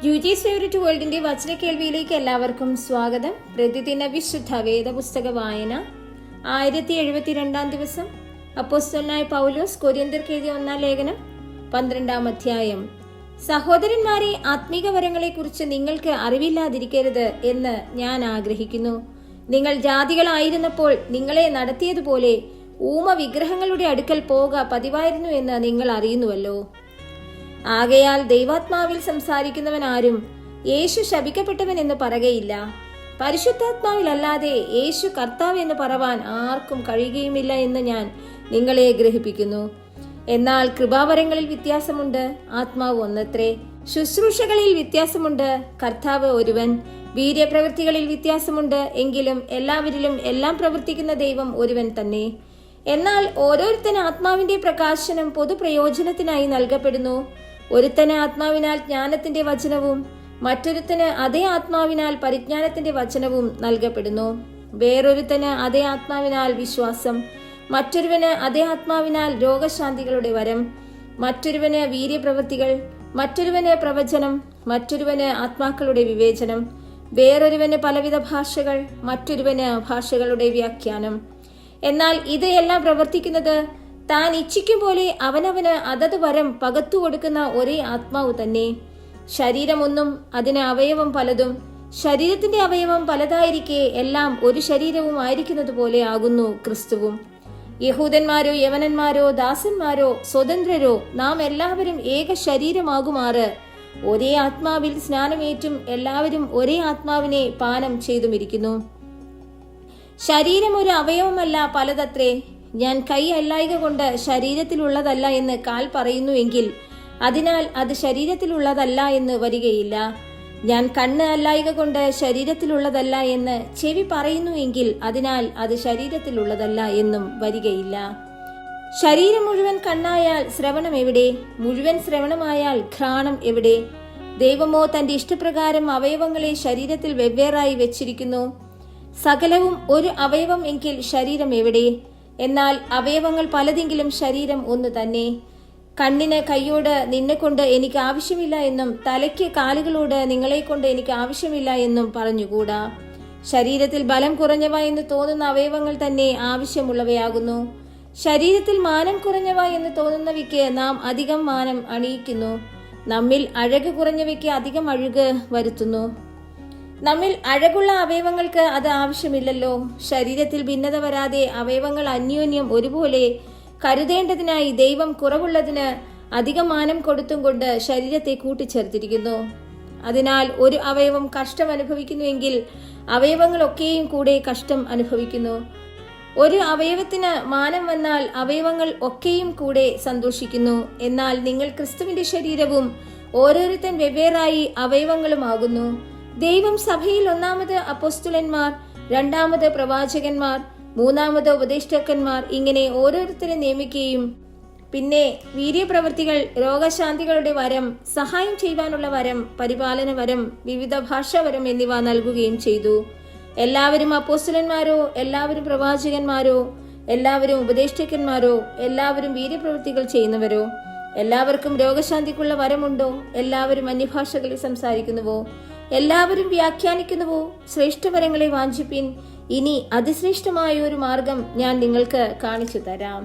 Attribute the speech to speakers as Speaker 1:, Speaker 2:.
Speaker 1: UG's favourite വേൾഡിന്റെ വചന കേൾവിയിലേക്ക് എല്ലാവർക്കും സ്വാഗതം. പ്രതിദിന വിശുദ്ധ വേദപുസ്തക വായന 1072 ദിവസം. അപ്പോസ്തലനായ പൗലോസ് കൊരിന്ത്യർക്ക് എഴുതിയ 1-ാം ലേഖനം 12-ാം അധ്യായം. സഹോദരന്മാരെ, ആത്മീക വരങ്ങളെക്കുറിച്ച് നിങ്ങൾക്ക് അറിവില്ലാതിരിക്കരുത് എന്ന് ഞാൻ ആഗ്രഹിക്കുന്നു. നിങ്ങൾ ജാതികളായിരുന്നപ്പോൾ നിങ്ങളെ നടത്തിയതുപോലെ ഊമ വിഗ്രഹങ്ങളുടെ അടുക്കൽ പോക പതിവായിരുന്നു എന്ന് നിങ്ങൾ അറിയുന്നുവല്ലോ. ആകയാൽ ദൈവാത്മാവിൽ സംസാരിക്കുന്നവൻ ആരും യേശു ശപിക്കപ്പെട്ടവൻ എന്ന് പറകയില്ല. പരിശുദ്ധാത്മാവിലല്ലാതെ യേശു കർത്താവ് എന്ന് പറവാൻ ആർക്കും കഴിയുകയുമില്ല എന്ന് ഞാൻ നിങ്ങളെ ഗ്രഹിപ്പിക്കുന്നു. എന്നാൽ കൃപാവരങ്ങളിൽ വ്യത്യാസമുണ്ട്, ആത്മാവ് ഒന്നത്രേ. ശുശ്രൂഷകളിൽ വ്യത്യാസമുണ്ട്, കർത്താവ് ഒരുവൻ. വീര്യപ്രവൃത്തികളിൽ വ്യത്യാസമുണ്ട്, എങ്കിലും എല്ലാവരിലും എല്ലാം പ്രവർത്തിക്കുന്ന ദൈവം ഒരുവൻ തന്നെ. എന്നാൽ ഓരോരുത്തന് ആത്മാവിന്റെ പ്രകാശനം പൊതുപ്രയോജനത്തിനായി നൽകപ്പെടുന്നു. ഒരുത്തന് ആത്മാവിനാൽ ജ്ഞാനത്തിന്റെ വചനവും മറ്റൊരുത്തന് അതേ ആത്മാവിനാൽ പരിജ്ഞാനത്തിന്റെ വചനവും നൽകപ്പെടുന്നു. വേറൊരുത്തന് അതേ ആത്മാവിനാൽ വിശ്വാസം, മറ്റൊരുവന് അതേ ആത്മാവിനാൽ രോഗശാന്തികളുടെ വരം, മറ്റൊരുവന് വീര്യപ്രവൃത്തികൾ, മറ്റൊരുവന് പ്രവചനം, മറ്റൊരുവന് ആത്മാക്കളുടെ വിവേചനം, വേറൊരുവന് പലവിധ ഭാഷകൾ, മറ്റൊരുവന് ഭാഷകളുടെ വ്യാഖ്യാനം. എന്നാൽ ഇത് എല്ലാം പ്രവർത്തിക്കുന്നത് താൻ ഇച്ഛിക്കും പോലെ അവനവന് അതത് വരം പകർത്തു കൊടുക്കുന്ന ഒരേ ആത്മാവ് തന്നെ. ശരീരമൊന്നും അതിന് അവയവം പലതും. ശരീരത്തിന്റെ അവയവം പലതായിരിക്കെ എല്ലാം ഒരു ശരീരവും ആയിരിക്കുന്നത് പോലെ ആകുന്നു ക്രിസ്തുവും. യഹൂദന്മാരോ യവനന്മാരോ ദാസന്മാരോ സ്വതന്ത്രരോ നാം എല്ലാവരും ഏക ശരീരമാകുമാറ് ഒരേ ആത്മാവിൽ സ്നാനമേറ്റും എല്ലാവരും ഒരേ ആത്മാവിനെ പാനം ചെയ്തുമിരിക്കുന്നു. ശരീരം ഒരു അവയവമല്ല, പലതത്രേ. ഞാൻ കൈ അല്ലായിക കൊണ്ട് ശരീരത്തിലുള്ളതല്ല എന്ന് കാൽ പറയുന്നു എങ്കിൽ അതിനാൽ അത് ശരീരത്തിലുള്ളതല്ല എന്ന് വരികയില്ല. ഞാൻ കണ്ണ് അല്ലായിക കൊണ്ട് ശരീരത്തിലുള്ളതല്ല എന്ന് ചെവി പറയുന്നു എങ്കിൽ അതിനാൽ അത് ശരീരത്തിലുള്ളതല്ല എന്നും വരികയില്ല. ശരീരം മുഴുവൻ കണ്ണായാൽ ശ്രവണം എവിടെ? മുഴുവൻ ശ്രവണമായാൽ ഘ്രാണം എവിടെ? ദൈവമോ തന്റെ ഇഷ്ടപ്രകാരം അവയവങ്ങളെ ശരീരത്തിൽ വെവ്വേറായി വെച്ചിരിക്കുന്നു. സകലവും ഒരു അവയവം എങ്കിൽ ശരീരം എവിടെ? എന്നാൽ അവയവങ്ങൾ പലതെങ്കിലും ശരീരം ഒന്ന് തന്നെ. കണ്ണിന് കൈയോട് നിന്നെ കൊണ്ട് എനിക്ക് ആവശ്യമില്ല എന്നും തലയ്ക്ക് കാലുകളോട് നിങ്ങളെ കൊണ്ട് എനിക്ക് ആവശ്യമില്ല എന്നും പറഞ്ഞുകൂടാ. ശരീരത്തിൽ ബലം കുറഞ്ഞവ എന്ന് തോന്നുന്ന അവയവങ്ങൾ തന്നെ ആവശ്യമുള്ളവയാകുന്നു. ശരീരത്തിൽ മാനം കുറഞ്ഞവ എന്ന് തോന്നുന്നവയ്ക്ക് നാം അധികം മാനം അണിയിക്കുന്നു. നമ്മിൽ അഴക് കുറഞ്ഞവയ്ക്ക് അധികം അഴക് വരുത്തുന്നു. നമ്മിൽ അഴകുള്ള അവയവങ്ങൾക്ക് അത് ആവശ്യമില്ലല്ലോ. ശരീരത്തിൽ ഭിന്നത വരാതെ അവയവങ്ങൾ അന്യോന്യം ഒരുപോലെ കരുതേണ്ടതിനായി ദൈവം കുറവുള്ളതിന് അധികം മാനം കൊടുത്തും കൊണ്ട് ശരീരത്തെ കൂട്ടിച്ചേർത്തിരിക്കുന്നു. അതിനാൽ ഒരു അവയവം കഷ്ടം അനുഭവിക്കുന്നുവെങ്കിൽ അവയവങ്ങളൊക്കെയും കൂടെ കഷ്ടം അനുഭവിക്കുന്നു. ഒരു അവയവത്തിന് മാനം വന്നാൽ അവയവങ്ങൾ ഒക്കെയും കൂടെ സന്തോഷിക്കുന്നു. എന്നാൽ നിങ്ങൾ ക്രിസ്തുവിന്റെ ശരീരവും ഓരോരുത്തൻ വെവ്വേറായി അവയവങ്ങളുമാകുന്നു. ദൈവം സഭയിൽ 1-ാമത് അപ്പോസ്തലന്മാർ, 2-ാമത് പ്രവാചകന്മാർ, 3-ാമത് ഉപദേഷ്ടാക്കന്മാർ ഇങ്ങനെ ഓരോരുത്തരെ നിയമിക്കുകയും പിന്നെ വീര്യപ്രവൃത്തികൾ, രോഗശാന്തികളുടെ വരം, സഹായം ചെയ്യുവാനുള്ള വരം, പരിപാലന വരം, വിവിധ ഭാഷാവരം എന്നിവ നൽകുകയും ചെയ്തു. എല്ലാവരും അപ്പോസ്തലന്മാരോ, എല്ലാവരും പ്രവാചകന്മാരോ, എല്ലാവരും ഉപദേഷ്ടാക്കന്മാരോ, എല്ലാവരും വീര്യപ്രവൃത്തികൾ ചെയ്യുന്നവരോ? എല്ലാവർക്കും രോഗശാന്തിക്കുള്ള വരമുണ്ടോ? എല്ലാവരും അന്യഭാഷകളിൽ സംസാരിക്കുന്നുവോ? എല്ലാവരും വ്യാഖ്യാനിക്കുന്നുവോ? ശ്രേഷ്ഠവരങ്ങളെ വാഞ്ചിപ്പിൻ. ഇനി അതിശ്രേഷ്ഠമായ ഒരു മാർഗം ഞാൻ നിങ്ങൾക്ക് കാണിച്ചു തരാം.